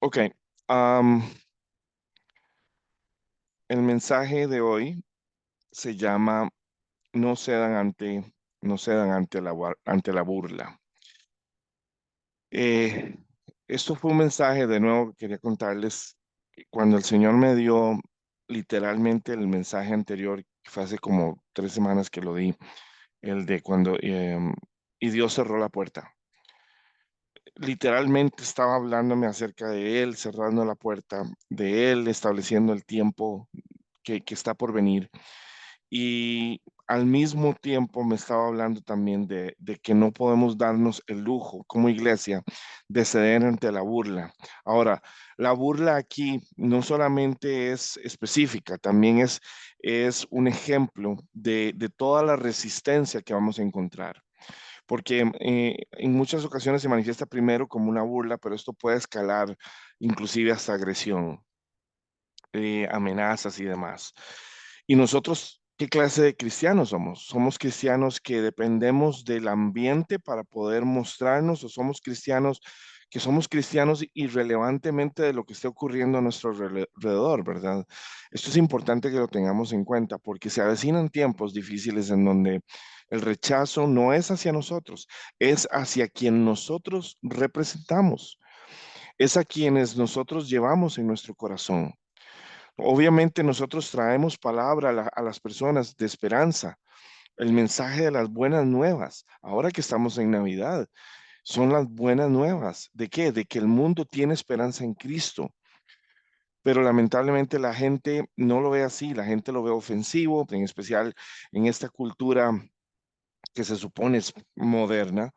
Ok, am, el mensaje de hoy se llama No cedan ante, no cedan ante ante la burla. Eh, Esto fue un mensaje, de nuevo, que quería contarles, que cuando el Señor me dio literalmente el mensaje anterior, que fue hace como 3 semanas que lo di, el de cuando, y Dios cerró la puerta. Literalmente estaba hablándome acerca de Él, cerrando la puerta de Él, estableciendo el tiempo que está por venir. Y al mismo tiempo me estaba hablando también de que no podemos darnos el lujo como iglesia de ceder ante la burla. Ahora, la burla aquí no solamente es específica, también es un ejemplo de toda la resistencia que vamos a encontrar. Porque en muchas ocasiones se manifiesta primero como una burla, pero esto puede escalar inclusive hasta agresión, amenazas y demás. ¿Y nosotros qué clase de cristianos somos? ¿Somos cristianos que dependemos del ambiente para poder mostrarnos o somos cristianos que somos cristianos irrelevantemente de lo que esté ocurriendo a nuestro alrededor, ¿verdad? Esto es importante que lo tengamos en cuenta porque se avecinan tiempos difíciles en donde el rechazo no es hacia nosotros, es hacia quien nosotros representamos, es a quienes nosotros llevamos en nuestro corazón. Obviamente nosotros traemos palabra a las personas de esperanza, el mensaje de las buenas nuevas. Ahora que estamos en Navidad, son las buenas nuevas. ¿De qué? De que el mundo tiene esperanza en Cristo. Pero lamentablemente la gente no lo ve así, la gente lo ve ofensivo, en especial en esta cultura que se supone es moderna,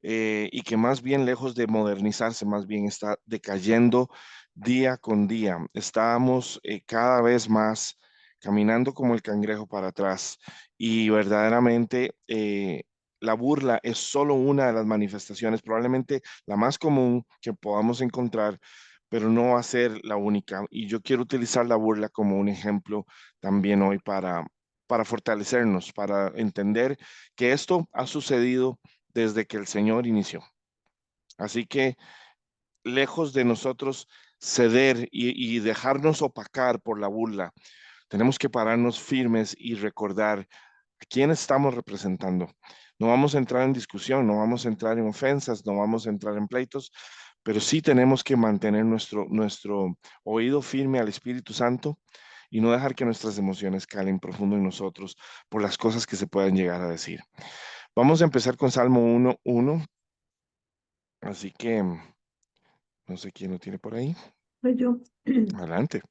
y que más bien lejos de modernizarse, más bien está decayendo día con día. Estamos cada vez más caminando como el cangrejo para atrás y verdaderamente la burla es solo una de las manifestaciones, probablemente la más común que podamos encontrar, pero no va a ser la única. Y yo quiero utilizar la burla como un ejemplo también hoy para fortalecernos, para entender que esto ha sucedido desde que el Señor inició. Así que lejos de nosotros ceder y dejarnos opacar por la burla, tenemos que pararnos firmes y recordar a quién estamos representando. No vamos a entrar en discusión, no vamos a entrar en ofensas, no vamos a entrar en pleitos, pero sí tenemos que mantener nuestro oído firme al Espíritu Santo y no dejar que nuestras emociones calen profundo en nosotros por las cosas que se puedan llegar a decir. Vamos a empezar con Salmo 1:1, así que no sé quién lo tiene por ahí. Soy yo. Adelante.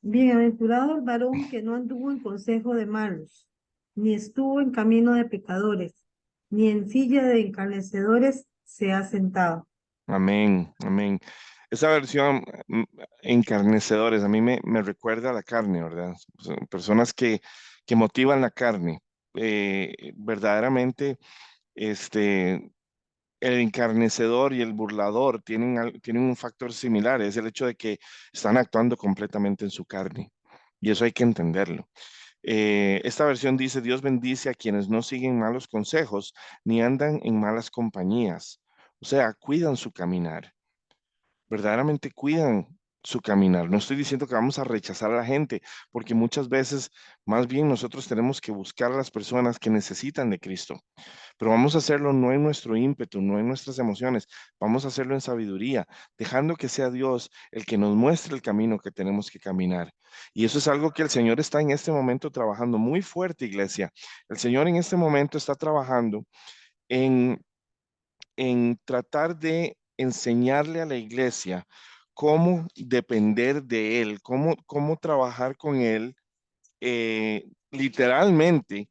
Bienaventurado el varón que no anduvo en consejo de malos, ni estuvo en camino de pecadores, ni en silla de encarnecedores se ha sentado. Amén, amén. Esa versión, encarnecedores, a mí me recuerda a la carne, ¿verdad? Son personas que motivan la carne. Verdaderamente, este, el encarnecedor y el burlador tienen un factor similar, es el hecho de que están actuando completamente en su carne. Y eso hay que entenderlo. Esta versión dice, Dios bendice a quienes no siguen malos consejos ni andan en malas compañías. O sea, cuidan su caminar, verdaderamente cuidan su caminar. No estoy diciendo que vamos a rechazar a la gente, porque muchas veces más bien nosotros tenemos que buscar a las personas que necesitan de Cristo, pero vamos a hacerlo no en nuestro ímpetu, no en nuestras emociones, vamos a hacerlo en sabiduría, dejando que sea Dios el que nos muestre el camino que tenemos que caminar. Y eso es algo que el Señor está en este momento trabajando muy fuerte, iglesia. El Señor en este momento está trabajando en tratar de enseñarle a la iglesia cómo depender de Él, cómo trabajar con Él, literalmente,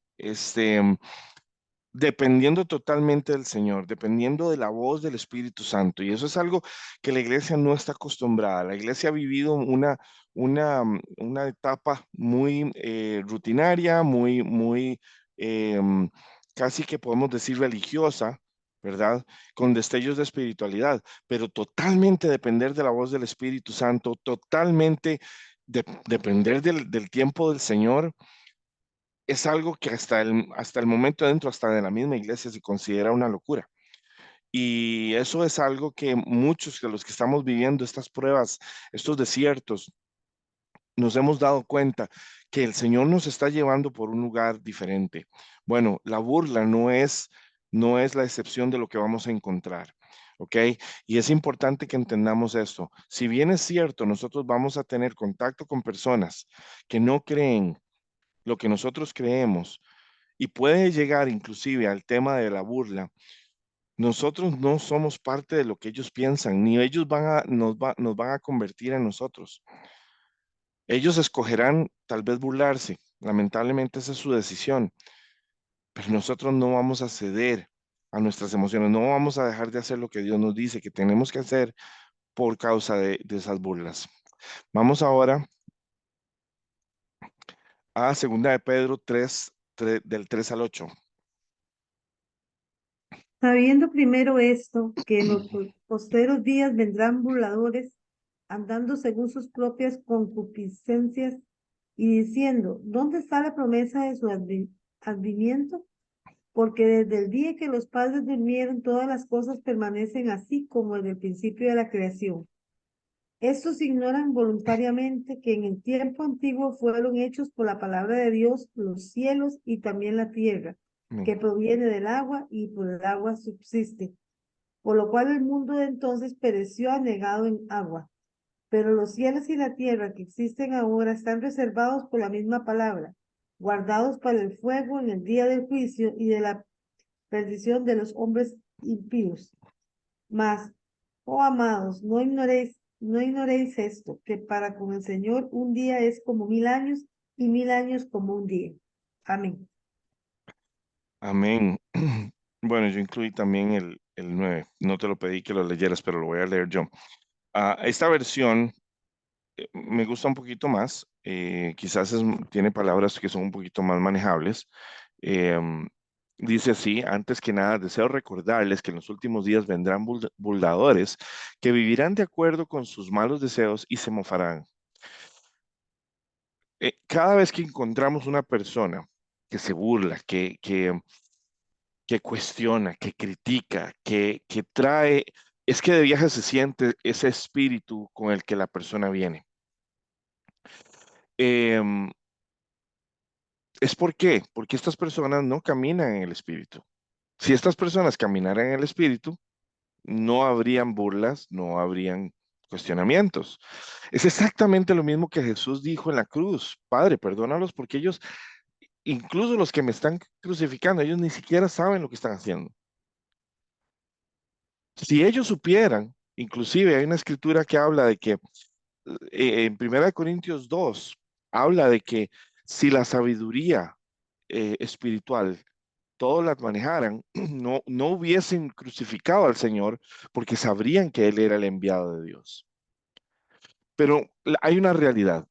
dependiendo totalmente del Señor, dependiendo de la voz del Espíritu Santo. Y eso es algo que la iglesia no está acostumbrada. La iglesia ha vivido una etapa muy rutinaria, muy casi que podemos decir religiosa, ¿verdad? Con destellos de espiritualidad, pero totalmente depender de la voz del Espíritu Santo, totalmente depender del tiempo del Señor es algo que hasta el momento dentro, hasta de la misma iglesia, se considera una locura. Y eso es algo que muchos de los que estamos viviendo estas pruebas, estos desiertos, nos hemos dado cuenta que el Señor nos está llevando por un lugar diferente. Bueno, la burla no es la excepción de lo que vamos a encontrar, ¿ok? Y es importante que entendamos esto. Si bien es cierto, nosotros vamos a tener contacto con personas que no creen lo que nosotros creemos y puede llegar inclusive al tema de la burla. Nosotros no somos parte de lo que ellos piensan, ni ellos nos van a convertir en nosotros. Ellos escogerán tal vez burlarse, lamentablemente esa es su decisión, pero nosotros no vamos a ceder a nuestras emociones, no vamos a dejar de hacer lo que Dios nos dice que tenemos que hacer por causa de esas burlas. Vamos ahora a Segunda de Pedro 3, del 3 al 8. Sabiendo primero esto, que en los posteros días vendrán burladores, andando según sus propias concupiscencias, y diciendo, ¿dónde está la promesa de su advenimiento? Porque desde el día que los padres durmieron, todas las cosas permanecen así como en el principio de la creación. Estos ignoran voluntariamente que en el tiempo antiguo fueron hechos por la palabra de Dios los cielos y también la tierra, Amén. que proviene del agua y por el agua subsiste, por lo cual el mundo de entonces pereció anegado en agua. Pero los cielos y la tierra que existen ahora están reservados por la misma palabra, guardados para el fuego en el día del juicio y de la perdición de los hombres impíos. Mas, oh amados, no ignoréis esto, que para con el Señor un día es como 1000 años y 1000 años como un día. Amén. Amén. Bueno, yo incluí también el 9. No te lo pedí que lo leyeras, pero lo voy a leer yo. Esta versión me gusta un poquito más. Quizás tiene palabras que son un poquito más manejables. Em, Dice así, antes que nada, deseo recordarles que en los últimos días vendrán burladores que vivirán de acuerdo con sus malos deseos y se mofarán. Cada vez que encontramos una persona que se burla, que cuestiona, que critica, que trae, es que de viaje se siente ese espíritu con el que la persona viene. Em, ¿Es por qué? Porque estas personas no caminan en el espíritu. Si estas personas caminaran en el espíritu, no habrían burlas, no habrían cuestionamientos. Es exactamente lo mismo que Jesús dijo en la cruz. Padre, perdónalos porque ellos, incluso los que me están crucificando, ellos ni siquiera saben lo que están haciendo. Si ellos supieran, inclusive hay una escritura que habla de que en 1 Corintios 2 habla de que si la sabiduría espiritual todos la manejaran, no hubiesen crucificado al Señor porque sabrían que Él era el enviado de Dios. Pero hay una realidad.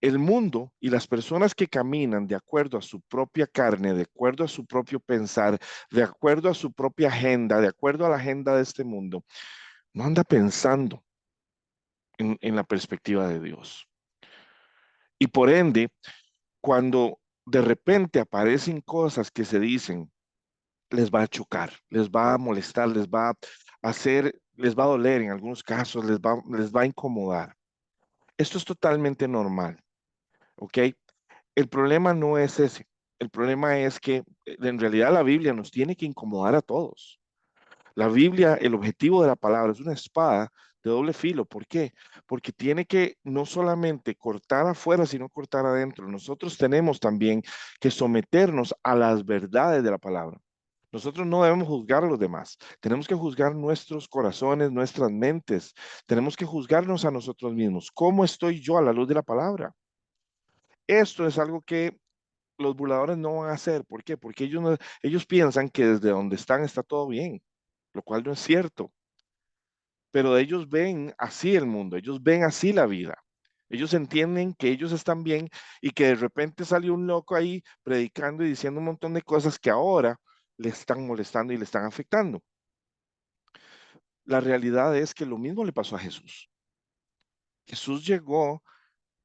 El mundo y las personas que caminan de acuerdo a su propia carne, de acuerdo a su propio pensar, de acuerdo a su propia agenda, de acuerdo a la agenda de este mundo, no anda pensando en la perspectiva de Dios. Y por ende, cuando de repente aparecen cosas que se dicen, les va a chocar, les va a molestar, les va a hacer, les va a doler en algunos casos, les va a incomodar. Esto es totalmente normal, ¿ok? El problema no es ese. El problema es que en realidad la Biblia nos tiene que incomodar a todos. La Biblia, el objetivo de la palabra es una espada de doble filo. ¿Por qué? Porque tiene que no solamente cortar afuera, sino cortar adentro. Nosotros tenemos también que someternos a las verdades de la palabra. Nosotros no debemos juzgar a los demás. Tenemos que juzgar nuestros corazones, nuestras mentes. Tenemos que juzgarnos a nosotros mismos. ¿Cómo estoy yo a la luz de la palabra? Esto es algo que los burladores no van a hacer. ¿Por qué? Porque ellos piensan que desde donde están está todo bien, lo cual no es cierto. Pero ellos ven así el mundo, ellos ven así la vida. Ellos entienden que ellos están bien y que de repente salió un loco ahí predicando y diciendo un montón de cosas que ahora le están molestando y le están afectando. La realidad es que lo mismo le pasó a Jesús. Jesús llegó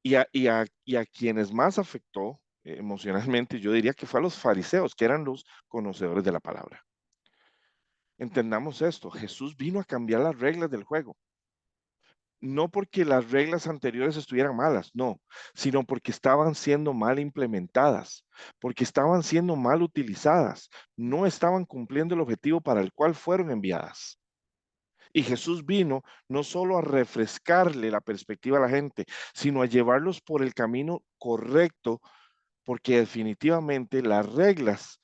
y a quienes más afectó emocionalmente, yo diría que fue a los fariseos, que eran los conocedores de la palabra. Entendamos esto, Jesús vino a cambiar las reglas del juego. No porque las reglas anteriores estuvieran malas, no, sino porque estaban siendo mal implementadas, porque estaban siendo mal utilizadas, no estaban cumpliendo el objetivo para el cual fueron enviadas. Y Jesús vino no solo a refrescarle la perspectiva a la gente, sino a llevarlos por el camino correcto, porque definitivamente las reglas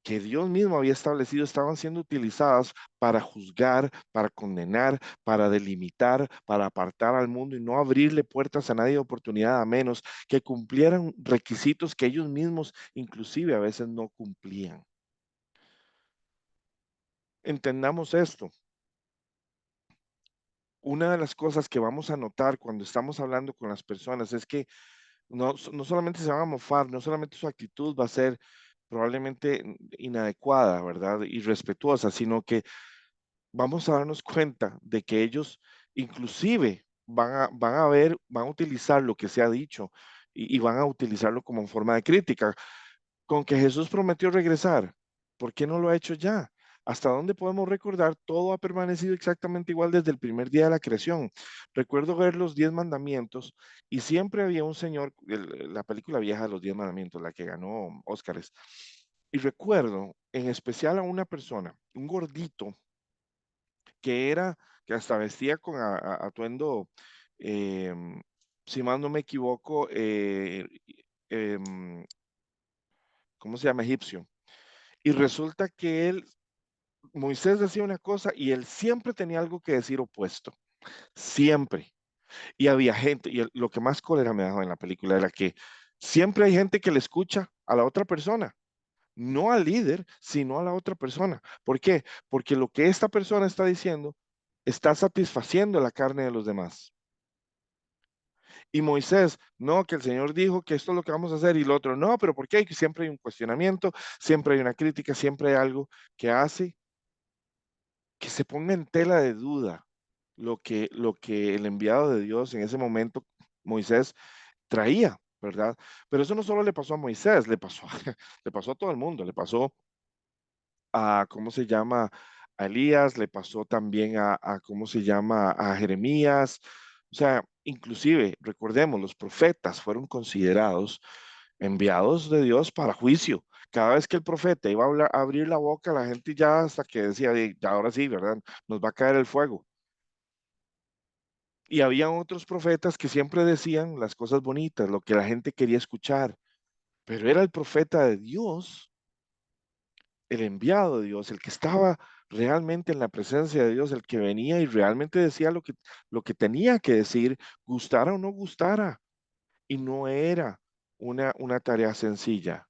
que Dios mismo había establecido estaban siendo utilizadas para juzgar, para condenar, para delimitar, para apartar al mundo y no abrirle puertas a nadie de oportunidad a menos que cumplieran requisitos que ellos mismos inclusive a veces no cumplían. Entendamos esto. Una de las cosas que vamos a notar cuando estamos hablando con las personas es que no solamente se van a mofar, no solamente su actitud va a ser probablemente inadecuada, ¿verdad? Irrespetuosa, sino que vamos a darnos cuenta de que ellos inclusive van a utilizar lo que se ha dicho y van a utilizarlo como en forma de crítica. Con que Jesús prometió regresar, ¿por qué no lo ha hecho ya? ¿Hasta dónde podemos recordar? Todo ha permanecido exactamente igual desde el primer día de la creación. Recuerdo ver los 10 mandamientos y siempre había un señor, la película vieja de los 10 mandamientos, la que ganó Óscares. Y recuerdo en especial a una persona, un gordito, que hasta vestía con atuendo, em, si mal no me equivoco, em, ¿cómo se llama? Egipcio. Y resulta que Moisés decía una cosa y él siempre tenía algo que decir opuesto, siempre. Y había gente, y lo que más cólera me dejó en la película era que siempre hay gente que le escucha a la otra persona, no al líder, sino a la otra persona. ¿Por qué? Porque lo que esta persona está diciendo está satisfaciendo la carne de los demás. Y Moisés, no, que el Señor dijo que esto es lo que vamos a hacer y lo otro, no, pero ¿por qué? Que siempre hay un cuestionamiento, siempre hay una crítica, siempre hay algo que hace que se ponga en tela de duda lo que el enviado de Dios en ese momento, Moisés, traía, ¿verdad? Pero eso no solo le pasó a Moisés, le pasó, le pasó a todo el mundo, le pasó a, ¿cómo se llama? A Elías, le pasó también ¿cómo se llama? A Jeremías. O sea, inclusive, recordemos, los profetas fueron considerados enviados de Dios para juicio. Cada vez que el profeta iba a abrir la boca, la gente ya hasta que decía, ya ahora sí, ¿verdad? Nos va a caer el fuego. Y había otros profetas que siempre decían las cosas bonitas, lo que la gente quería escuchar, pero era el profeta de Dios, el enviado de Dios, el que estaba realmente en la presencia de Dios, el que venía y realmente decía lo que tenía que decir, gustara o no gustara. Y no era una tarea sencilla.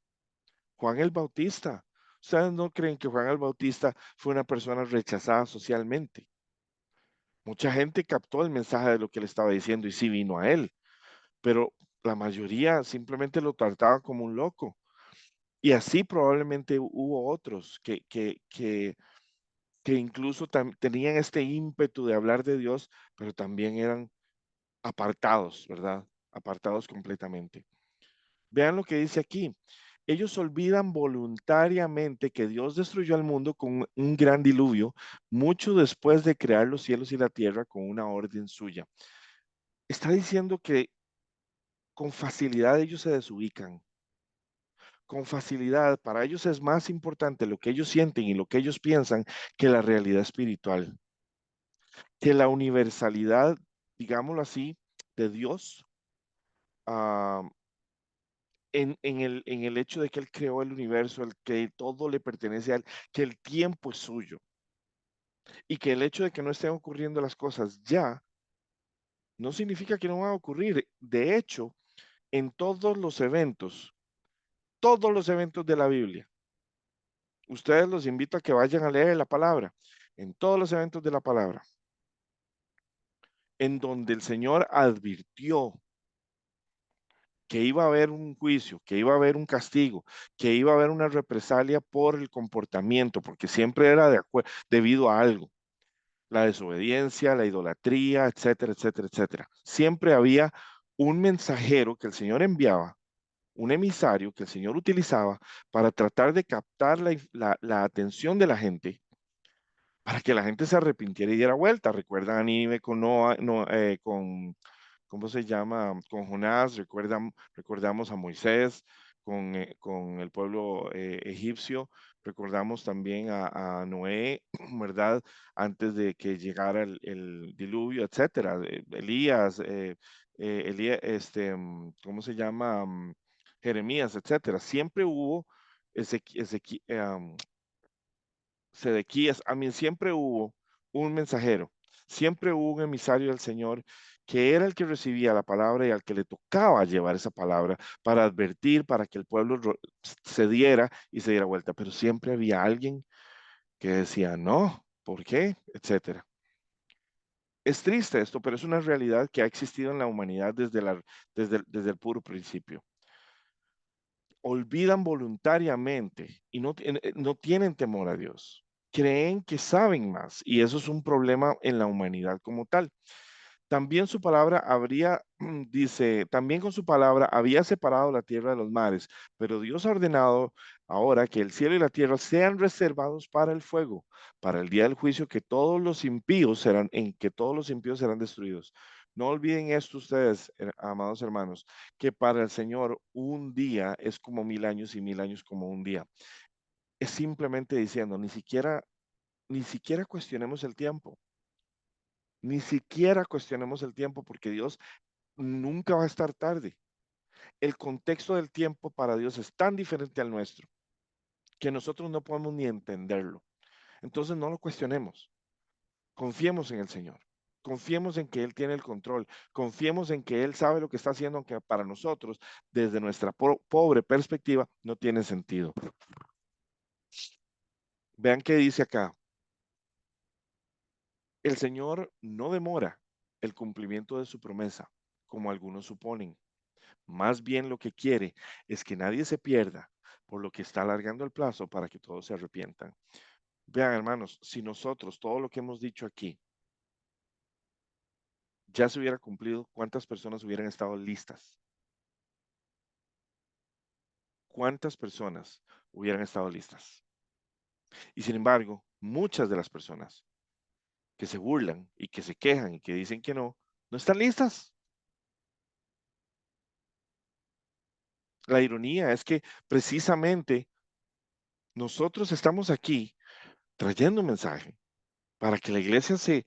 Juan el Bautista. ¿Ustedes no creen que Juan el Bautista fue una persona rechazada socialmente? Mucha gente captó el mensaje de lo que él estaba diciendo y sí vino a él, pero la mayoría simplemente lo trataba como un loco. Y así probablemente hubo otros que incluso tenían este ímpetu de hablar de Dios, pero también eran apartados, ¿verdad? Apartados completamente. Vean lo que dice aquí. Ellos olvidan voluntariamente que Dios destruyó al mundo con un gran diluvio, mucho después de crear los cielos y la tierra con una orden suya. Está diciendo que con facilidad ellos se desubican. Con facilidad, para ellos es más importante lo que ellos sienten y lo que ellos piensan que la realidad espiritual, que la universalidad, digámoslo así, de Dios, ah, en el hecho de que Él creó el universo, el que todo le pertenece a Él, que el tiempo es suyo y que el hecho de que no estén ocurriendo las cosas ya, no significa que no van a ocurrir. De hecho, en todos los eventos de la Biblia, ustedes los invito a que vayan a leer la palabra, en todos los eventos de la palabra, en donde el Señor advirtió que iba a haber un juicio, que iba a haber un castigo, que iba a haber una represalia por el comportamiento, porque siempre era debido a algo, la desobediencia, la idolatría, etcétera, etcétera, etcétera. Siempre había un mensajero que el Señor enviaba, un emisario que el Señor utilizaba para tratar de captar la atención de la gente para que la gente se arrepintiera y diera vuelta. Recuerdan a Nínive con Noa, ¿cómo se llama? Con Jonás, recordamos a Moisés con el pueblo egipcio, recordamos también a Noé, ¿verdad? Antes de que llegara el diluvio, etcétera. Elías, ¿cómo se llama? Jeremías, etcétera. Siempre hubo Sedequías, a mí siempre hubo un mensajero, siempre hubo un emisario del Señor que era el que recibía la palabra y al que le tocaba llevar esa palabra para advertir, para que el pueblo se diera y se diera vuelta. Pero siempre había alguien que decía, no, ¿por qué? Etcétera. Es triste esto, pero es una realidad que ha existido en la humanidad desde el puro principio. Olvidan voluntariamente y no tienen temor a Dios. Creen que saben más y eso es un problema en la humanidad como tal. También su palabra habría, dice, también con su palabra había separado la tierra de los mares, pero Dios ha ordenado ahora que el cielo y la tierra sean reservados para el fuego, para el día del juicio, en que todos los impíos serán destruidos. No olviden esto ustedes, amados hermanos, que para el Señor un día es como 1000 años y 1000 años como un día. Es simplemente diciendo, ni siquiera cuestionemos el tiempo. Ni siquiera cuestionemos el tiempo porque Dios nunca va a estar tarde. El contexto del tiempo para Dios es tan diferente al nuestro que nosotros no podemos ni entenderlo. Entonces no lo cuestionemos. Confiemos en el Señor. Confiemos en que Él tiene el control. Confiemos en que Él sabe lo que está haciendo, aunque para nosotros, desde nuestra pobre perspectiva, no tiene sentido. Vean qué dice acá. El Señor no demora el cumplimiento de su promesa, como algunos suponen. Más bien lo que quiere es que nadie se pierda, por lo que está alargando el plazo para que todos se arrepientan. Vean, hermanos, si nosotros todo lo que hemos dicho aquí ya se hubiera cumplido, ¿cuántas personas hubieran estado listas? ¿Cuántas personas hubieran estado listas? Y sin embargo, muchas de las personas que se burlan y que se quejan y que dicen que no están listas. La ironía es que precisamente nosotros estamos aquí trayendo un mensaje para que la iglesia se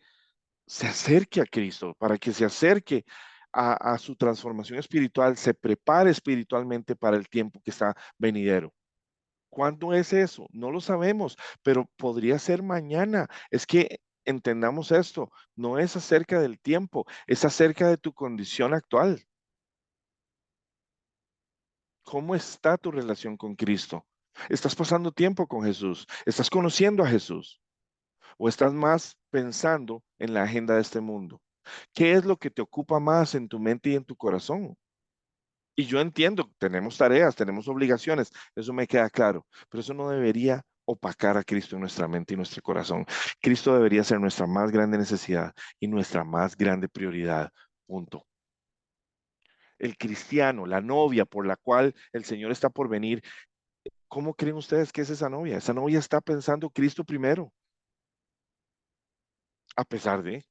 acerque a Cristo, para que se acerque a su transformación espiritual, se prepare espiritualmente para el tiempo que está venidero. ¿Cuándo es eso? No lo sabemos, pero podría ser mañana. Es que entendamos esto, no es acerca del tiempo, es acerca de tu condición actual. ¿Cómo está tu relación con Cristo? ¿Estás pasando tiempo con Jesús? ¿Estás conociendo a Jesús? ¿O estás más pensando en la agenda de este mundo? ¿Qué es lo que te ocupa más en tu mente y en tu corazón? Y yo entiendo, tenemos tareas, tenemos obligaciones, eso me queda claro, pero eso no debería opacar a Cristo en nuestra mente y nuestro corazón. Cristo debería ser nuestra más grande necesidad y nuestra más grande prioridad. Punto. El cristiano, la novia por la cual el Señor está por venir, ¿cómo creen ustedes que es esa novia? Esa novia está pensando Cristo primero, a pesar de,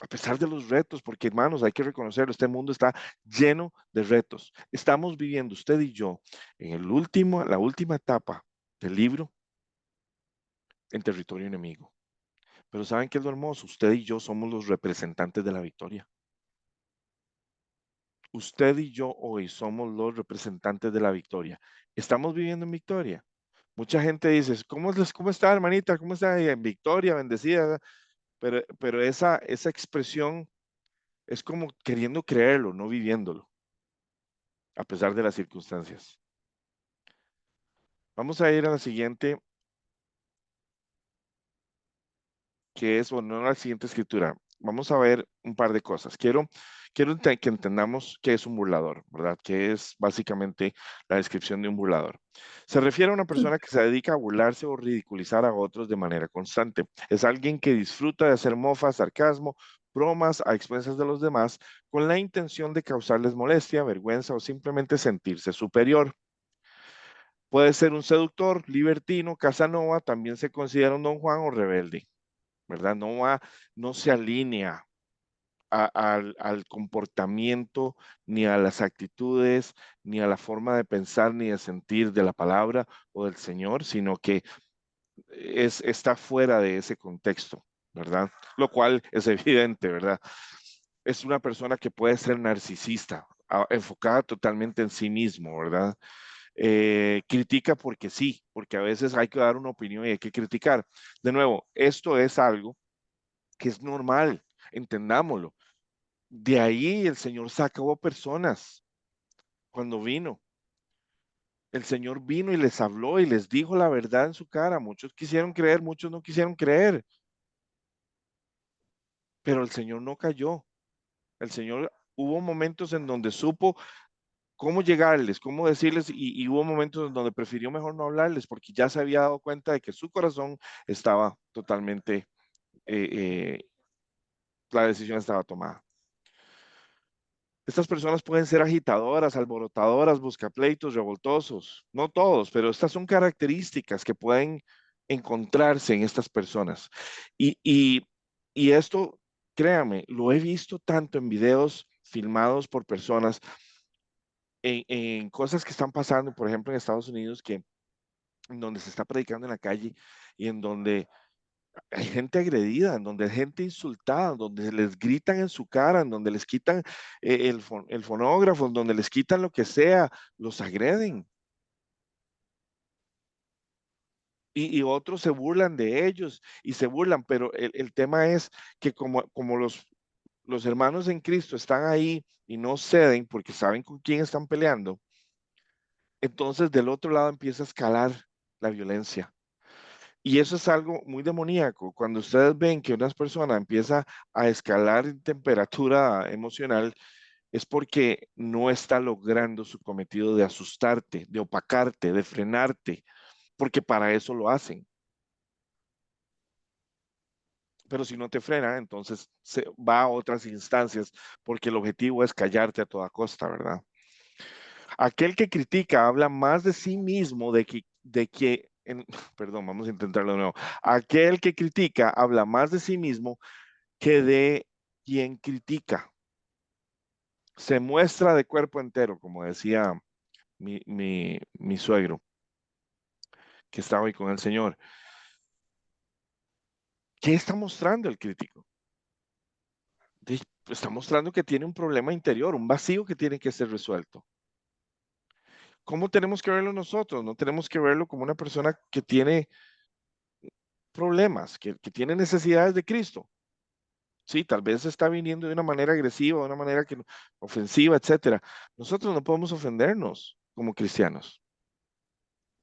a pesar de los retos, porque hermanos, hay que reconocerlo, este mundo está lleno de retos. Estamos viviendo usted y yo en la última etapa del libro en territorio enemigo. Pero ¿saben qué es lo hermoso? Usted y yo somos los representantes de la victoria. Usted y yo hoy somos los representantes de la victoria. ¿Estamos viviendo en victoria? Mucha gente dice, ¿cómo está, hermanita? ¿Cómo está? En victoria, bendecida. Pero esa expresión es como queriendo creerlo, no viviéndolo, a pesar de las circunstancias. Vamos a ir a la siguiente, que es, bueno, no a la siguiente escritura. Vamos a ver un par de cosas. Quiero que entendamos qué es un burlador, ¿verdad? Que es básicamente la descripción de un burlador. Se refiere a una persona que se dedica a burlarse o ridiculizar a otros de manera constante. Es alguien que disfruta de hacer mofas, sarcasmo, bromas a expensas de los demás con la intención de causarles molestia, vergüenza o simplemente sentirse superior. Puede ser un seductor, libertino, Casanova, también se considera un Don Juan o rebelde, ¿verdad? No se alinea al comportamiento, ni a las actitudes, ni a la forma de pensar, ni de sentir de la palabra o del Señor, sino que está fuera de ese contexto, ¿verdad? Lo cual es evidente, ¿verdad? Es una persona que puede ser narcisista, enfocada totalmente en sí mismo, ¿verdad? Critica porque sí, porque a veces hay que dar una opinión y hay que criticar. De nuevo, esto es algo que es normal, entendámoslo. De ahí el Señor sacó personas cuando vino. El Señor vino y les habló y les dijo la verdad en su cara. Muchos quisieron creer, muchos no quisieron creer, pero el Señor no cayó. El Señor hubo momentos en donde supo cómo llegarles, cómo decirles, y hubo momentos en donde prefirió mejor no hablarles porque ya se había dado cuenta de que su corazón estaba totalmente, eh, eh, la decisión estaba tomada. Estas personas pueden ser agitadoras, alborotadoras, buscapleitos, revoltosos. No todos, pero estas son características que pueden encontrarse en estas personas. Y, y, y esto, créame, lo he visto tanto en videos filmados por personas, en cosas que están pasando, por ejemplo, en Estados Unidos, que en donde se está predicando en la calle y en donde hay gente agredida, en donde hay gente insultada, en donde les gritan en su cara, en donde les quitan el fonógrafo, en donde les quitan lo que sea, los agreden. Y otros se burlan de ellos y se burlan, pero el tema es que como los hermanos en Cristo están ahí y no ceden porque saben con quién están peleando, entonces del otro lado empieza a escalar la violencia. Y eso es algo muy demoníaco. Cuando ustedes ven que una persona empieza a escalar en temperatura emocional, es porque no está logrando su cometido de asustarte, de opacarte, de frenarte, porque para eso lo hacen. Pero si no te frena, entonces se va a otras instancias, porque el objetivo es callarte a toda costa, ¿verdad? Aquel que critica habla más de sí mismo perdón, vamos a intentarlo de nuevo. Aquel que critica habla más de sí mismo que de quien critica. Se muestra de cuerpo entero, como decía mi suegro, que está hoy con el Señor. ¿Qué está mostrando el crítico? Está mostrando que tiene un problema interior, un vacío que tiene que ser resuelto. ¿Cómo tenemos que verlo nosotros? No tenemos que verlo como una persona que tiene problemas, que tiene necesidades de Cristo. Sí, tal vez está viniendo de una manera agresiva, de una manera ofensiva, etcétera. Nosotros no podemos ofendernos como cristianos.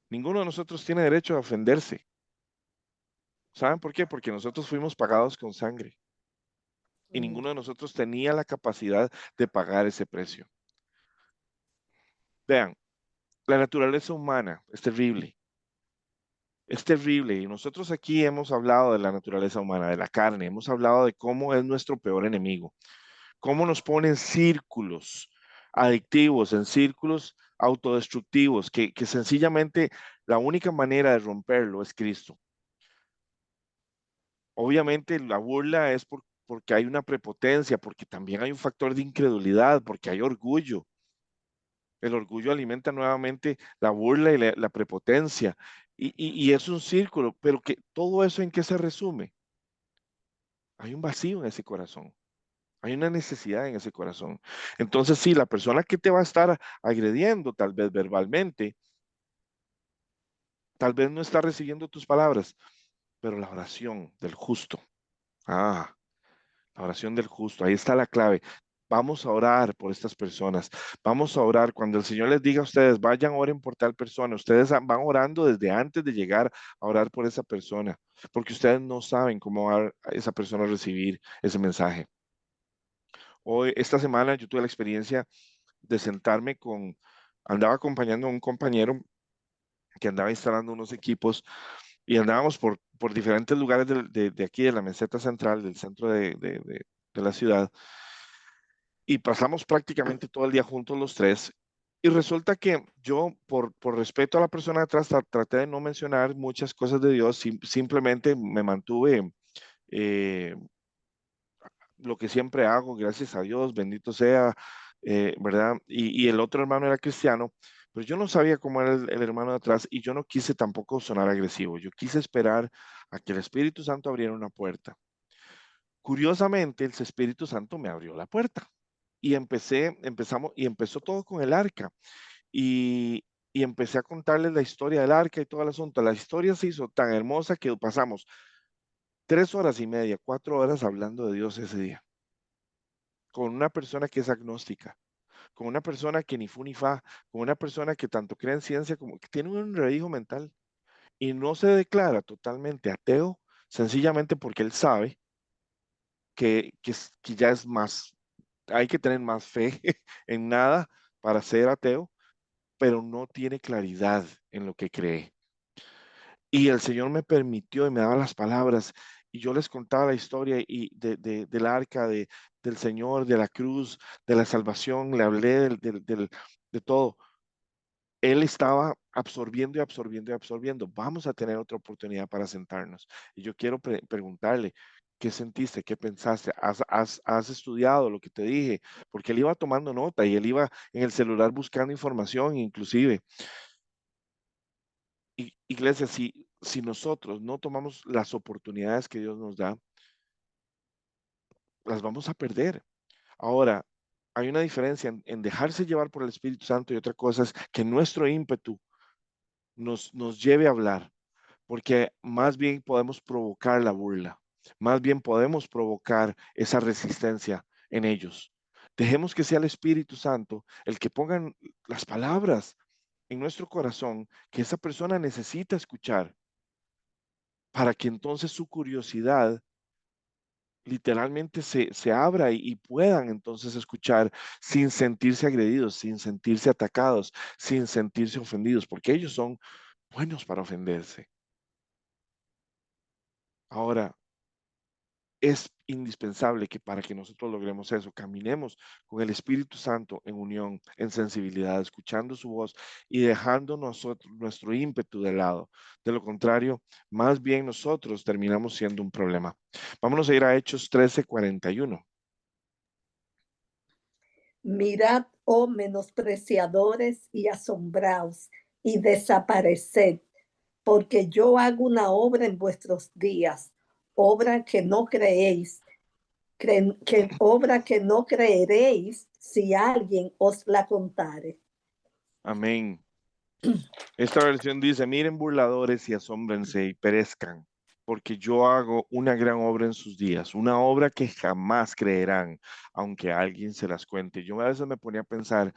Ninguno de nosotros tiene derecho a ofenderse. ¿Saben por qué? Porque nosotros fuimos pagados con sangre y Mm. ninguno de nosotros tenía la capacidad de pagar ese precio. Vean, la naturaleza humana es terrible. Es terrible y nosotros aquí hemos hablado de la naturaleza humana, de la carne, hemos hablado de cómo es nuestro peor enemigo, cómo nos pone en círculos adictivos, en círculos autodestructivos, que sencillamente la única manera de romperlo es Cristo. Obviamente la burla es porque hay una prepotencia, porque también hay un factor de incredulidad, porque hay orgullo. El orgullo alimenta nuevamente la burla y la prepotencia. Y es un círculo, pero que todo eso, ¿en qué se resume? Hay un vacío en ese corazón. Hay una necesidad en ese corazón. Entonces, sí, la persona que te va a estar agrediendo, tal vez verbalmente, tal vez no está recibiendo tus palabras, pero la oración del justo. Ah, la oración del justo, ahí está la clave. Vamos a orar por estas personas. Vamos a orar. Cuando el Señor les diga a ustedes, vayan, oren por tal persona, ustedes van orando desde antes de llegar a orar por esa persona, porque ustedes no saben cómo va a esa persona a recibir ese mensaje. Hoy, esta semana, yo tuve la experiencia de sentarme andaba acompañando a un compañero que andaba instalando unos equipos y andábamos por diferentes lugares de aquí, de la meseta central, del centro de la ciudad, y pasamos prácticamente todo el día juntos los tres. Y resulta que yo, por respeto a la persona de atrás, traté de no mencionar muchas cosas de Dios, simplemente me mantuve eh, lo que siempre hago, gracias a Dios, bendito sea, ¿verdad? Y el otro hermano era cristiano, pero yo no sabía cómo era el hermano de atrás y yo no quise tampoco sonar agresivo, yo quise esperar a que el Espíritu Santo abriera una puerta. Curiosamente, el Espíritu Santo me abrió la puerta y empezó todo con el arca y, y empecé a contarles la historia del arca y todo el asunto. La historia se hizo tan hermosa que pasamos 3 horas y media, 4 horas hablando de Dios ese día, con una persona que es agnóstica, con una persona que ni fu ni fa, con una persona que tanto cree en ciencia como que tiene un redijo mental y no se declara totalmente ateo, sencillamente porque él sabe que ya es más, hay que tener más fe en nada para ser ateo, pero no tiene claridad en lo que cree. Y el Señor me permitió y me daba las palabras y yo les contaba la historia del arca, del Señor, de la cruz, de la salvación, le hablé de todo. Él estaba absorbiendo y absorbiendo y absorbiendo. Vamos a tener otra oportunidad para sentarnos. Y yo quiero preguntarle, ¿qué sentiste? ¿Qué pensaste? ¿Has estudiado lo que te dije? Porque él iba tomando nota y él iba en el celular buscando información, inclusive. Iglesia, si nosotros no tomamos las oportunidades que Dios nos da, las vamos a perder. Ahora, hay una diferencia en dejarse llevar por el Espíritu Santo y otra cosa es que nuestro ímpetu nos lleve a hablar, porque más bien podemos provocar la burla, más bien podemos provocar esa resistencia en ellos. Dejemos que sea el Espíritu Santo el que ponga las palabras en nuestro corazón que esa persona necesita escuchar para que entonces su curiosidad literalmente se abra y puedan entonces escuchar sin sentirse agredidos, sin sentirse atacados, sin sentirse ofendidos, porque ellos son buenos para ofenderse. Ahora, es indispensable que para que nosotros logremos eso, caminemos con el Espíritu Santo en unión, en sensibilidad, escuchando su voz y dejando nosotros nuestro ímpetu de lado. De lo contrario, más bien nosotros terminamos siendo un problema. Vámonos a ir a Hechos 13:41. Mirad, oh menospreciadores, y asombraos, y desapareced, porque yo hago una obra en vuestros días, obra que no creéis, obra que no creeréis si alguien os la contare. Amén. Esta versión dice, miren burladores y asómbrense y perezcan, porque yo hago una gran obra en sus días, una obra que jamás creerán, aunque alguien se las cuente. Yo a veces me ponía a pensar,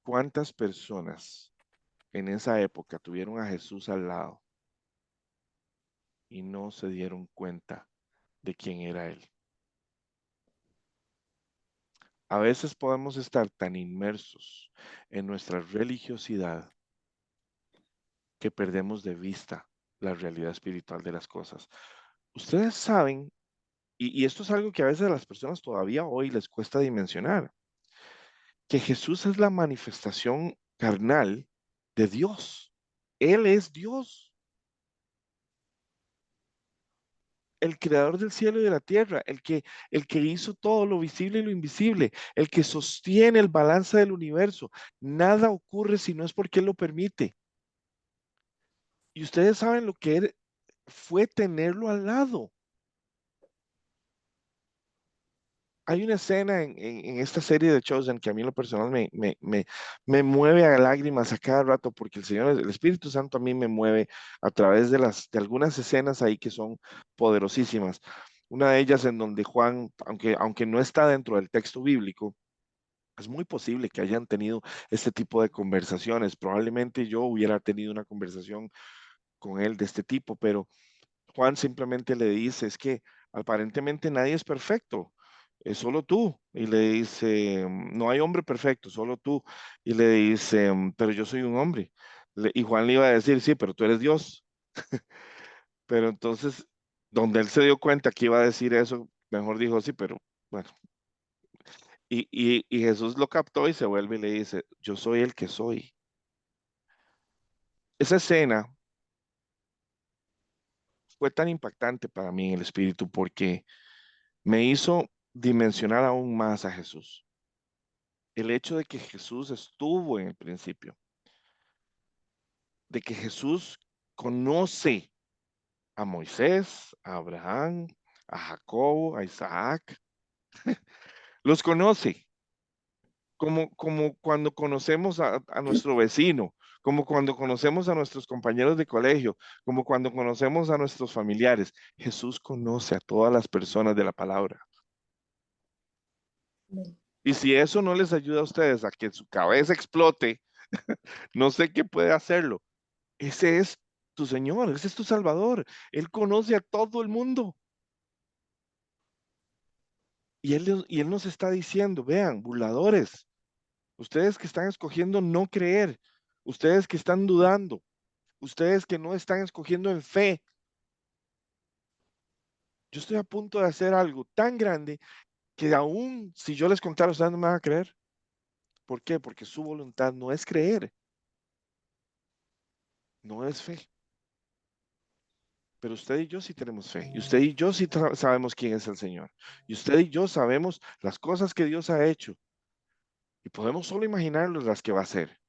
¿cuántas personas en esa época tuvieron a Jesús al lado y no se dieron cuenta de quién era Él? A veces podemos estar tan inmersos en nuestra religiosidad que perdemos de vista la realidad espiritual de las cosas. Ustedes saben, y esto es algo que a veces a las personas todavía hoy les cuesta dimensionar, que Jesús es la manifestación carnal de Dios. Él es Dios, el creador del cielo y de la tierra, el que hizo todo lo visible y lo invisible, el que sostiene el balance del universo. Nada ocurre si no es porque Él lo permite. Y ustedes saben lo que fue tenerlo al lado. Hay una escena en esta serie de Chosen que a mí en lo personal me mueve a lágrimas a cada rato porque el Espíritu Santo a mí me mueve a través de algunas escenas ahí que son poderosísimas. Una de ellas en donde Juan, aunque no está dentro del texto bíblico, es muy posible que hayan tenido este tipo de conversaciones. Probablemente yo hubiera tenido una conversación con él de este tipo, pero Juan simplemente le dice, es que aparentemente nadie es perfecto, es solo tú. Y le dice, no hay hombre perfecto, solo tú. Y le dice, pero yo soy un hombre. Y Juan le iba a decir, sí, pero tú eres Dios. Pero entonces, donde él se dio cuenta que iba a decir eso, mejor dijo, sí, pero bueno. Y Jesús lo captó y se vuelve y le dice, yo soy el que soy. Esa escena fue tan impactante para mí en el espíritu porque me hizo dimensionar aún más a Jesús. El hecho de que Jesús estuvo en el principio, de que Jesús conoce a Moisés, a Abraham, a Jacobo, a Isaac, los conoce, como cuando conocemos a nuestro vecino, como cuando conocemos a nuestros compañeros de colegio, como cuando conocemos a nuestros familiares. Jesús conoce a todas las personas de la palabra. Y si eso no les ayuda a ustedes a que su cabeza explote, no sé qué puede hacerlo. Ese es tu Señor, ese es tu Salvador. Él conoce a todo el mundo. Y él nos está diciendo, vean, burladores, ustedes que están escogiendo no creer, ustedes que están dudando, ustedes que no están escogiendo en fe, yo estoy a punto de hacer algo tan grande que aún si yo les contara, ustedes no me van a creer. ¿Por qué? Porque su voluntad no es creer, no es fe. Pero usted y yo sí tenemos fe. Y usted y yo sí sabemos quién es el Señor. Y usted y yo sabemos las cosas que Dios ha hecho. Y podemos solo imaginarnos las que va a hacer.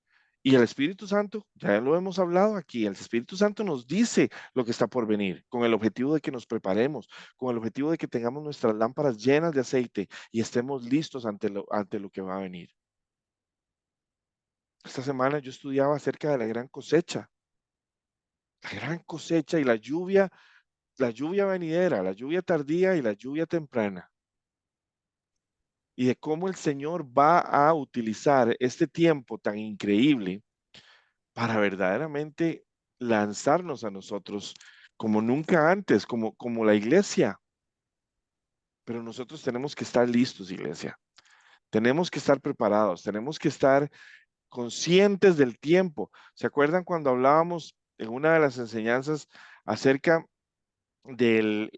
Y el Espíritu Santo, ya lo hemos hablado aquí, el Espíritu Santo nos dice lo que está por venir, con el objetivo de que nos preparemos, con el objetivo de que tengamos nuestras lámparas llenas de aceite y estemos listos ante lo que va a venir. Esta semana yo estudiaba acerca de la gran cosecha y la lluvia venidera, la lluvia tardía y la lluvia temprana. Y de cómo el Señor va a utilizar este tiempo tan increíble para verdaderamente lanzarnos a nosotros como nunca antes, como la iglesia. Pero nosotros tenemos que estar listos, iglesia. Tenemos que estar preparados, tenemos que estar conscientes del tiempo. ¿Se acuerdan cuando hablábamos en una de las enseñanzas acerca del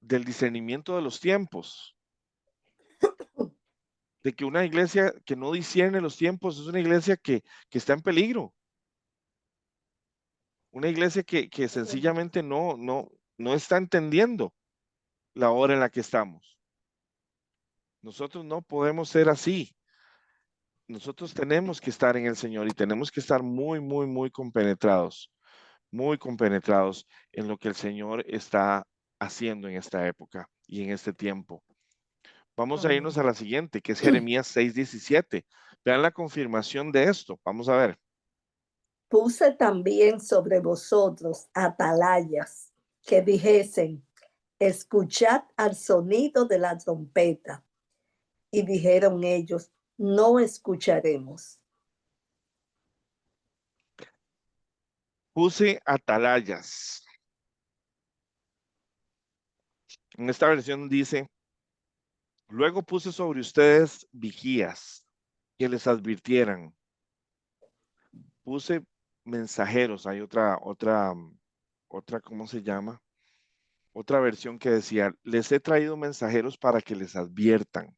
discernimiento de los tiempos? De que una iglesia que no discierne los tiempos es una iglesia que está en peligro. Una iglesia que sencillamente no está entendiendo la hora en la que estamos. Nosotros no podemos ser así. Nosotros tenemos que estar en el Señor y tenemos que estar muy, muy, muy compenetrados en lo que el Señor está haciendo en esta época y en este tiempo. Vamos a irnos a la siguiente, que es Jeremías 6:17. Vean la confirmación de esto. Vamos a ver. Puse también sobre vosotros atalayas que dijesen, escuchad al sonido de la trompeta. Y dijeron ellos, no escucharemos. Puse atalayas. En esta versión dice, luego puse sobre ustedes vigías que les advirtieran. Puse mensajeros. Hay otra, ¿cómo se llama? Otra versión que decía, les he traído mensajeros para que les adviertan.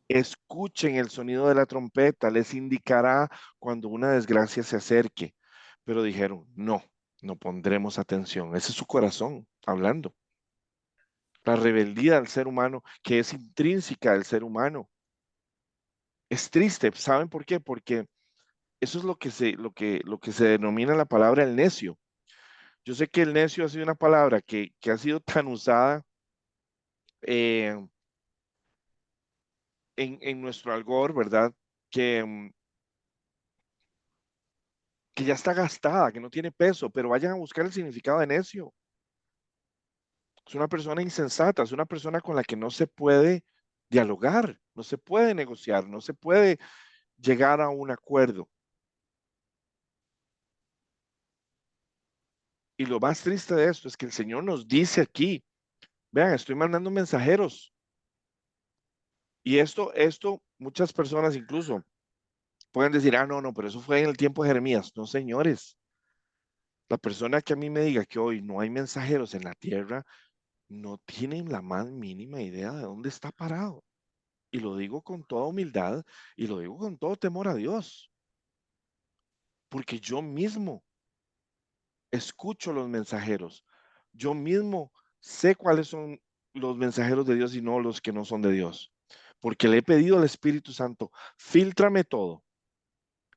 Escuchen el sonido de la trompeta, les indicará cuando una desgracia se acerque. Pero dijeron, no pondremos atención. Ese es su corazón hablando. La rebeldía del ser humano, que es intrínseca del ser humano. Es triste, ¿saben por qué? Porque eso es lo que se denomina la palabra el necio. Yo sé que el necio ha sido una palabra que ha sido tan usada eh, en nuestro algor, ¿verdad? Que ya está gastada, que no tiene peso, pero vayan a buscar el significado de necio. Es una persona insensata, es una persona con la que no se puede dialogar, no se puede negociar, no se puede llegar a un acuerdo. Y lo más triste de esto es que el Señor nos dice aquí, vean, estoy mandando mensajeros. Y esto, muchas personas incluso pueden decir, no, pero eso fue en el tiempo de Jeremías. No, señores, la persona que a mí me diga que hoy no hay mensajeros en la tierra, no tienen la más mínima idea de dónde está parado. Y lo digo con toda humildad y lo digo con todo temor a Dios, porque yo mismo escucho los mensajeros. Yo mismo sé cuáles son los mensajeros de Dios y no los que no son de Dios. Porque le he pedido al Espíritu Santo, fíltrame todo.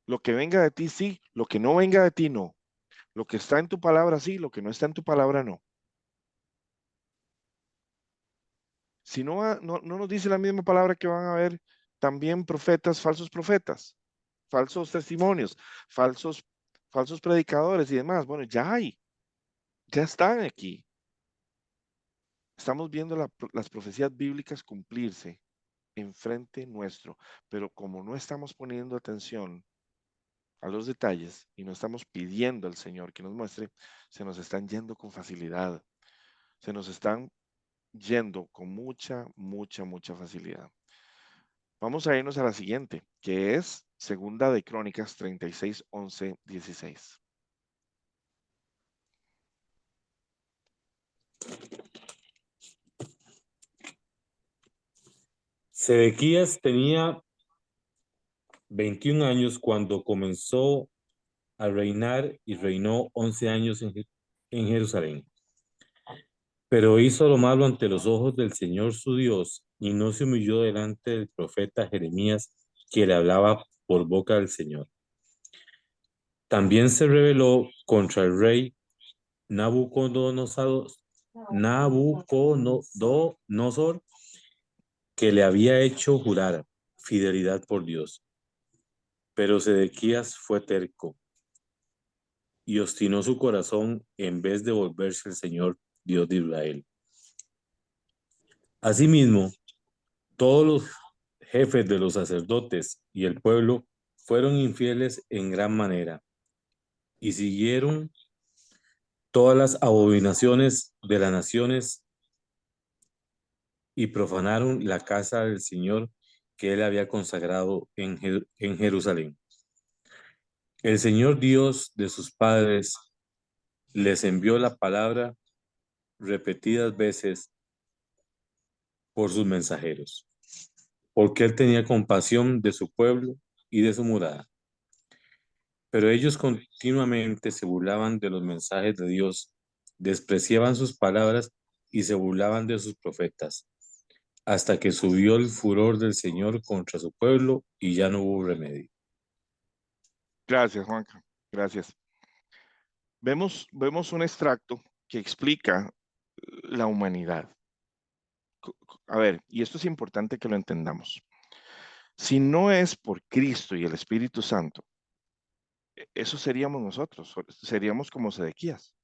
Lo que venga de ti, sí. Lo que no venga de ti, no. Lo que está en tu palabra, sí. Lo que no está en tu palabra, no. Si no, no nos dice la misma palabra que van a haber también profetas, falsos testimonios, falsos, falsos predicadores y demás. Bueno, ya hay, ya están aquí. Estamos viendo las profecías bíblicas cumplirse enfrente nuestro, pero como no estamos poniendo atención a los detalles y no estamos pidiendo al Señor que nos muestre, se nos están yendo con facilidad, se nos están yendo con mucha facilidad. Vamos a irnos a la siguiente, que es Segunda de Crónicas 36, 11, 16. Sedequías tenía 21 años cuando comenzó a reinar y reinó 11 años en Jerusalén. Pero hizo lo malo ante los ojos del Señor su Dios y no se humilló delante del profeta Jeremías que le hablaba por boca del Señor. También se rebeló contra el rey Nabucodonosor, que le había hecho jurar fidelidad por Dios. Pero Sedequías fue terco y obstinó su corazón en vez de volverse al Señor Dios de Israel. Asimismo, todos los jefes de los sacerdotes y el pueblo fueron infieles en gran manera y siguieron todas las abominaciones de las naciones y profanaron la casa del Señor que él había consagrado en Jerusalén. El Señor Dios de sus padres les envió la palabra repetidas veces por sus mensajeros, porque él tenía compasión de su pueblo y de su morada. Pero ellos continuamente se burlaban de los mensajes de Dios, despreciaban sus palabras y se burlaban de sus profetas, hasta que subió el furor del Señor contra su pueblo y ya no hubo remedio. Gracias, Juanca. Gracias. Vemos un extracto que explica la humanidad. A ver, y esto es importante que lo entendamos. Si no es por Cristo y el Espíritu Santo, eso seríamos nosotros, seríamos como Sedequías.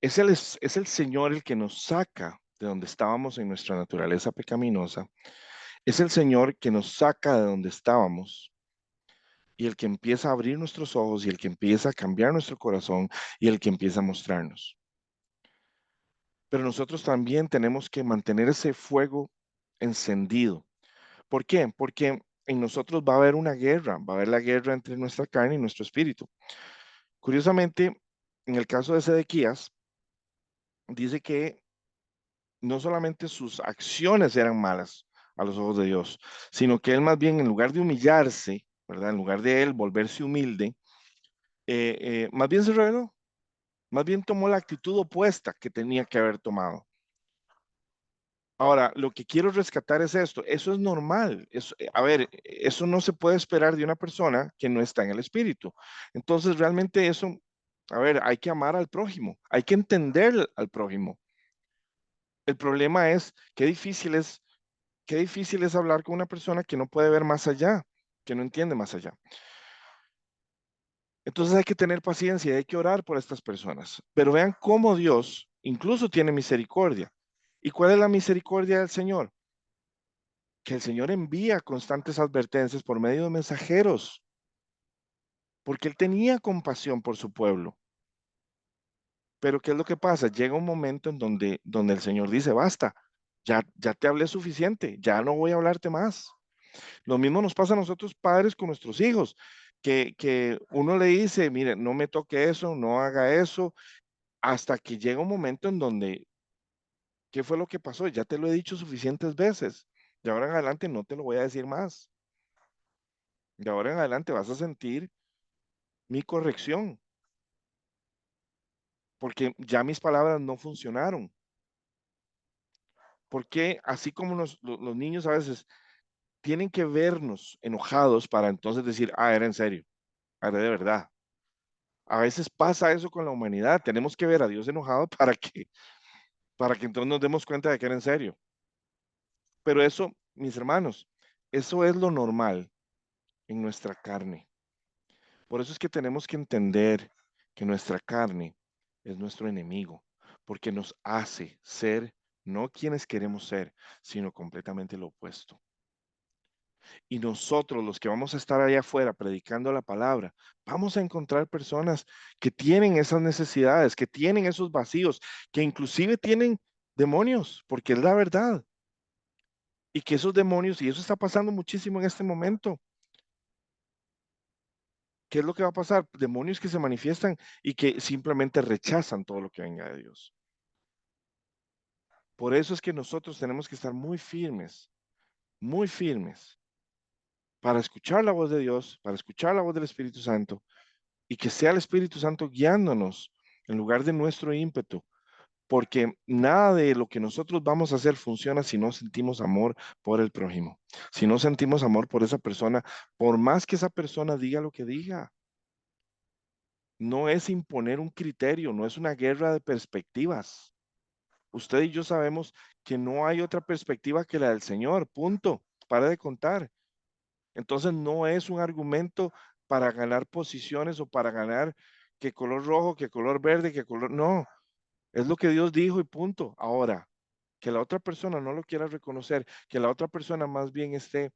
Es el Señor el que nos saca de donde estábamos en nuestra naturaleza pecaminosa. Es el Señor que nos saca de donde estábamos y el que empieza a abrir nuestros ojos y el que empieza a cambiar nuestro corazón y el que empieza a mostrarnos. Pero nosotros también tenemos que mantener ese fuego encendido. ¿Por qué? Porque en nosotros va a haber una guerra, va a haber la guerra entre nuestra carne y nuestro espíritu. Curiosamente, en el caso de Sedequías, dice que no solamente sus acciones eran malas a los ojos de Dios, sino que él más bien en lugar de humillarse, ¿verdad? En lugar de él volverse humilde, más bien se rebeló, más bien tomó la actitud opuesta que tenía que haber tomado. Ahora, lo que quiero rescatar es esto, eso es normal, a ver, eso no se puede esperar de una persona que no está en el espíritu. Entonces, realmente eso, a ver, hay que amar al prójimo, hay que entender al prójimo. El problema es qué difícil es hablar con una persona que no puede ver más allá, que no entiende más allá. Entonces hay que tener paciencia, hay que orar por estas personas. Pero vean cómo Dios incluso tiene misericordia. ¿Y cuál es la misericordia del Señor? Que el Señor envía constantes advertencias por medio de mensajeros, porque Él tenía compasión por su pueblo. Pero ¿qué es lo que pasa? Llega un momento en donde el Señor dice, basta, ya te hablé suficiente, ya no voy a hablarte más. Lo mismo nos pasa a nosotros padres con nuestros hijos, que uno le dice, mire, no me toque eso, no haga eso, hasta que llega un momento en donde, ¿qué fue lo que pasó? Ya te lo he dicho suficientes veces, De ahora en adelante no te lo voy a decir más. De ahora en adelante vas a sentir mi corrección, porque ya mis palabras no funcionaron. Porque así como los niños a veces tienen que vernos enojados para entonces decir, ah, era en serio, era de verdad. A veces pasa eso con la humanidad. Tenemos que ver a Dios enojado para que entonces nos demos cuenta de que era en serio. Pero eso, mis hermanos, eso es lo normal en nuestra carne. Por eso es que tenemos que entender que nuestra carne es nuestro enemigo, porque nos hace ser no quienes queremos ser, sino completamente lo opuesto. Y nosotros, los que vamos a estar allá afuera predicando la palabra, vamos a encontrar personas que tienen esas necesidades, que tienen esos vacíos, que inclusive tienen demonios, porque es la verdad. Y que esos demonios, y eso está pasando muchísimo en este momento, ¿qué es lo que va a pasar? Demonios que se manifiestan y que simplemente rechazan todo lo que venga de Dios. Por eso es que nosotros tenemos que estar muy firmes, para escuchar la voz de Dios, para escuchar la voz del Espíritu Santo, y que sea el Espíritu Santo guiándonos en lugar de nuestro ímpetu, porque nada de lo que nosotros vamos a hacer funciona si no sentimos amor por el prójimo, si no sentimos amor por esa persona, por más que esa persona diga lo que diga. No es imponer un criterio, no es una guerra de perspectivas. Usted y yo sabemos que no hay otra perspectiva que la del Señor, punto. Para de contar. Entonces no es un argumento para ganar posiciones o para ganar que color rojo, que color verde, que color... No, es lo que Dios dijo y punto. Ahora, que la otra persona no lo quiera reconocer, que la otra persona más bien esté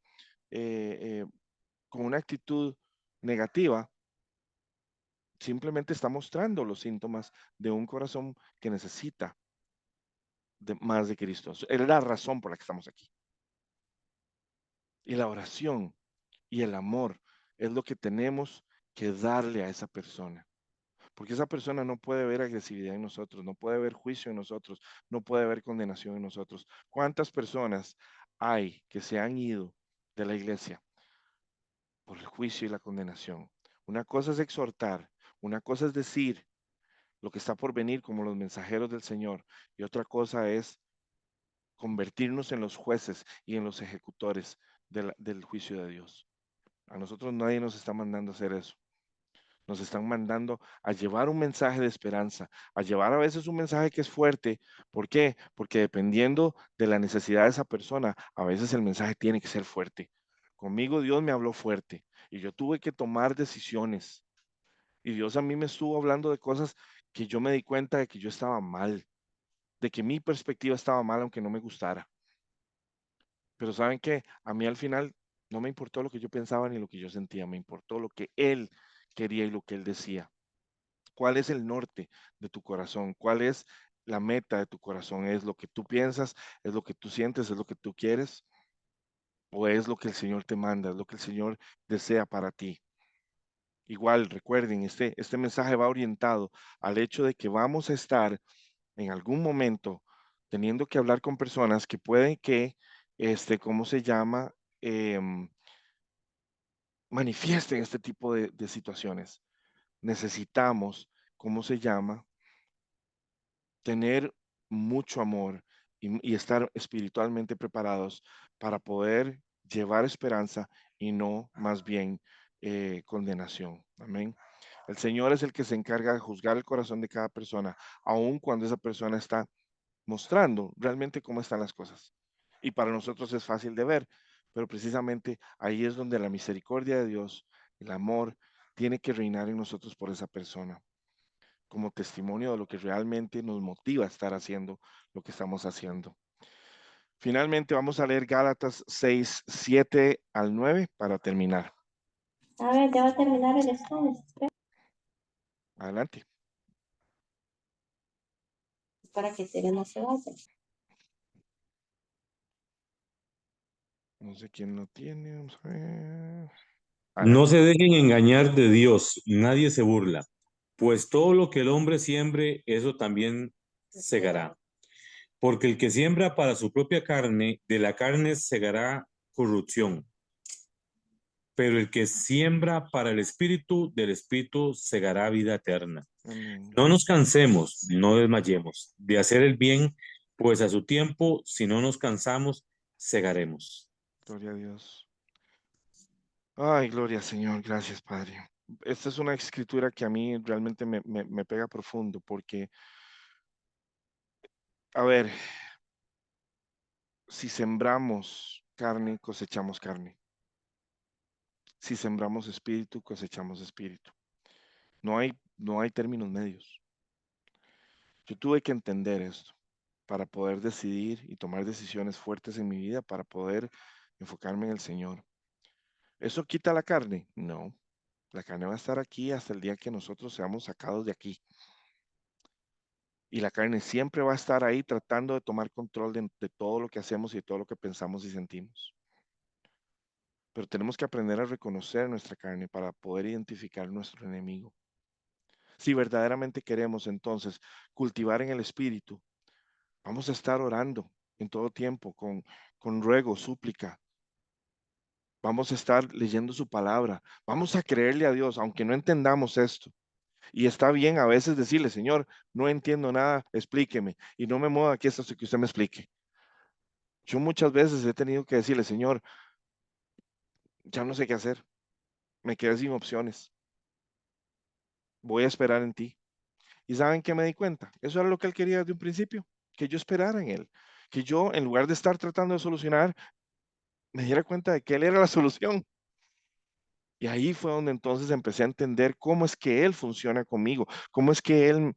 con una actitud negativa, simplemente está mostrando los síntomas de un corazón que necesita más de Cristo. Es la razón por la que estamos aquí. Y la oración y el amor es lo que tenemos que darle a esa persona. Porque esa persona no puede ver agresividad en nosotros, no puede ver juicio en nosotros, no puede ver condenación en nosotros. ¿Cuántas personas hay que se han ido de la iglesia por el juicio y la condenación? Una cosa es exhortar, una cosa es decir lo que está por venir como los mensajeros del Señor, y otra cosa es convertirnos en los jueces y en los ejecutores del juicio de Dios. A nosotros nadie nos está mandando a hacer eso. Nos están mandando a llevar un mensaje de esperanza, a llevar a veces un mensaje que es fuerte. ¿Por qué? Porque dependiendo de la necesidad de esa persona, a veces el mensaje tiene que ser fuerte. Conmigo Dios me habló fuerte y yo tuve que tomar decisiones. Y Dios a mí me estuvo hablando de cosas que yo me di cuenta de que yo estaba mal, de que mi perspectiva estaba mal aunque no me gustara. Pero ¿saben qué? A mí al final no me importó lo que yo pensaba ni lo que yo sentía, me importó lo que Él quería y lo que Él decía. ¿Cuál es el norte de tu corazón? ¿Cuál es la meta de tu corazón? ¿Es lo que tú piensas? ¿Es lo que tú sientes? ¿Es lo que tú quieres? ¿O es lo que el Señor te manda? ¿Es lo que el Señor desea para ti? Igual, recuerden, este mensaje va orientado al hecho de que vamos a estar en algún momento teniendo que hablar con personas que pueden que, ¿cómo se llama? Em, Manifiesten este tipo de situaciones. Necesitamos, ¿cómo se llama? Tener mucho amor y estar espiritualmente preparados para poder llevar esperanza y no más bien condenación. Amén. El Señor es el que se encarga de juzgar el corazón de cada persona, aun cuando esa persona está mostrando realmente cómo están las cosas. Y para nosotros es fácil de ver, pero precisamente ahí es donde la misericordia de Dios, el amor, tiene que reinar en nosotros por esa persona, como testimonio de lo que realmente nos motiva a estar haciendo lo que estamos haciendo. Finalmente vamos a leer Gálatas 6, 7 al 9 para terminar. A ver, ya va a terminar el estudio. Adelante. Para que Tere no se vaya. No sé quién lo tiene. Vamos a ver. No Adelante. se dejen engañar de Dios, nadie se burla, pues todo lo que el hombre siembre, eso también segará. Porque el que siembra para su propia carne, de la carne segará corrupción. Pero el que siembra para el espíritu, del espíritu segará vida eterna. Amén. No nos cansemos, no desmayemos de hacer el bien, pues a su tiempo, si no nos cansamos, segaremos. Gloria a Dios. Ay, gloria al Señor. Gracias, Padre. Esta es una escritura que a mí realmente me pega profundo porque, a ver, si sembramos carne, cosechamos carne. Si sembramos espíritu, cosechamos espíritu. No hay términos medios. Yo tuve que entender esto para poder decidir y tomar decisiones fuertes en mi vida, para poder enfocarme en el Señor. ¿Eso quita la carne? No. La carne va a estar aquí hasta el día que nosotros seamos sacados de aquí. Y la carne siempre va a estar ahí tratando de tomar control de todo lo que hacemos y de todo lo que pensamos y sentimos. Pero tenemos que aprender a reconocer nuestra carne para poder identificar nuestro enemigo. Si verdaderamente queremos entonces cultivar en el espíritu, vamos a estar orando en todo tiempo con ruego, súplica. Vamos a estar leyendo su palabra. Vamos a creerle a Dios, aunque no entendamos esto. Y está bien a veces decirle, Señor, no entiendo nada, explíqueme. Y no me mueva aquí hasta que usted me explique. Yo muchas veces he tenido que decirle, Señor, ya no sé qué hacer. Me quedé sin opciones. Voy a esperar en ti. ¿Y saben qué me di cuenta? Eso era lo que él quería desde un principio, que yo esperara en él. Que yo, en lugar de estar tratando de solucionar, me diera cuenta de que él era la solución. Y ahí fue donde entonces empecé a entender cómo es que él funciona conmigo, cómo es que él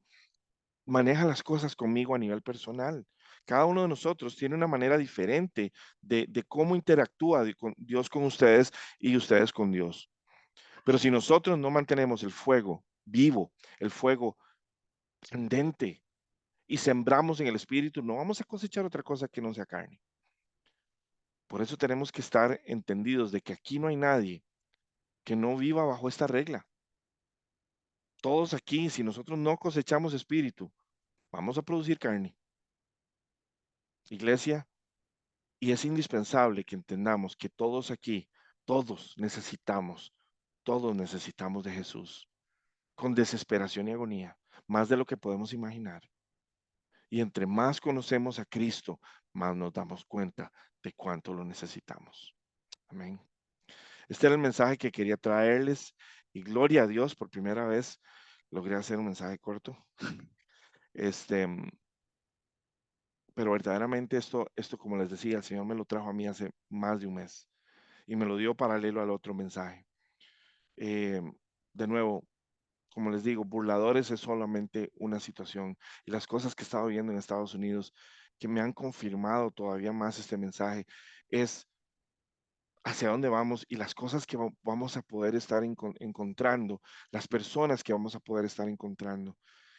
maneja las cosas conmigo a nivel personal. Cada uno de nosotros tiene una manera diferente de cómo interactúa Dios con ustedes y ustedes con Dios. Pero si nosotros no mantenemos el fuego vivo, el fuego candente y sembramos en el espíritu, no vamos a cosechar otra cosa que no sea carne. Por eso tenemos que estar entendidos de que aquí no hay nadie que no viva bajo esta regla. Todos aquí, si nosotros no cosechamos espíritu, vamos a producir carne. Iglesia, y es indispensable que entendamos que todos aquí, todos necesitamos de Jesús, con desesperación y agonía, más de lo que podemos imaginar. Y entre más conocemos a Cristo, más nos damos cuenta de cuánto lo necesitamos. Amén. Este era el mensaje que quería traerles y gloria a Dios, por primera vez logré hacer un mensaje corto. Este, pero verdaderamente esto, como les decía, el Señor me lo trajo a mí hace más de un mes y me lo dio paralelo al otro mensaje. Eh, de nuevo, como les digo, burladores es solamente una situación y las cosas que he estado viendo en Estados Unidos que me han confirmado todavía más este mensaje es hacia dónde vamos y las cosas que vamos a poder estar encontrando, las personas que vamos a poder estar encontrando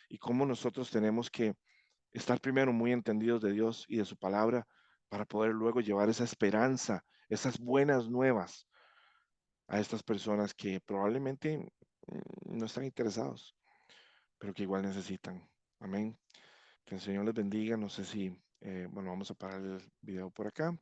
y cómo nosotros tenemos que estar primero muy entendidos de Dios y de su palabra para poder luego llevar esa esperanza, esas buenas nuevas a estas personas que probablemente no están interesados, pero que igual necesitan. Amén. Que el Señor les bendiga. No sé si, bueno, vamos a parar el video por acá.